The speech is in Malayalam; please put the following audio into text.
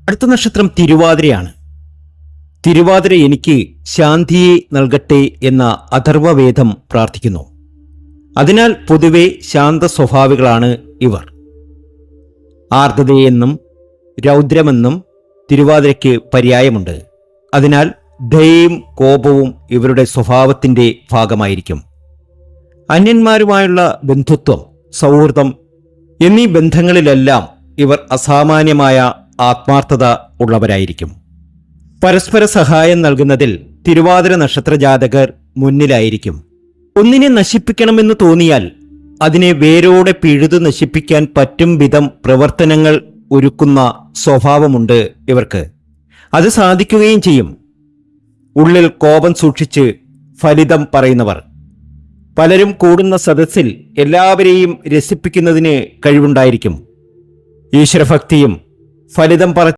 അടുത്ത നക്ഷത്രം തിരുവാതിരയാണ്. തിരുവാതിര എനിക്ക് ശാന്തിയെ നൽകട്ടെ എന്ന അഥർവവേദം പ്രാർത്ഥിക്കുന്നു. അതിനാൽ പൊതുവെ ശാന്ത സ്വഭാവികളാണ് ഇവർ. ആർദ്രതയെന്നും രൗദ്രമെന്നും തിരുവാതിരയ്ക്ക് പര്യായമുണ്ട്. അതിനാൽ ദയയും കോപവും ഇവരുടെ സ്വഭാവത്തിൻ്റെ ഭാഗമായിരിക്കും. അന്യന്മാരുമായുള്ള ബന്ധുത്വം, സൗഹൃദം എന്നീ ബന്ധങ്ങളിലെല്ലാം ഇവർ അസാമാന്യമായ ആത്മാർത്ഥത ഉള്ളവരായിരിക്കും. പരസ്പര സഹായം നൽകുന്നതിൽ തിരുവാതിര നക്ഷത്ര ജാതകർ മുന്നിലായിരിക്കും. ഒന്നിനെ നശിപ്പിക്കണമെന്ന് തോന്നിയാൽ അതിനെ വേരോടെ പിഴുതു നശിപ്പിക്കാൻ പറ്റും വിധം പ്രവർത്തനങ്ങൾ ഒരുക്കുന്ന സ്വഭാവമുണ്ട് ഇവർക്ക്. അത് സാധിക്കുകയും ചെയ്യും. ഉള്ളിൽ കോപം സൂക്ഷിച്ച് ഫലിതം പറയുന്നവർ. പലരും കൂടുന്ന സദസ്സിൽ എല്ലാവരെയും രസിപ്പിക്കുന്നതിന് കഴിവുണ്ടായിരിക്കും. ഈശ്വരഭക്തിയും ഫലിതം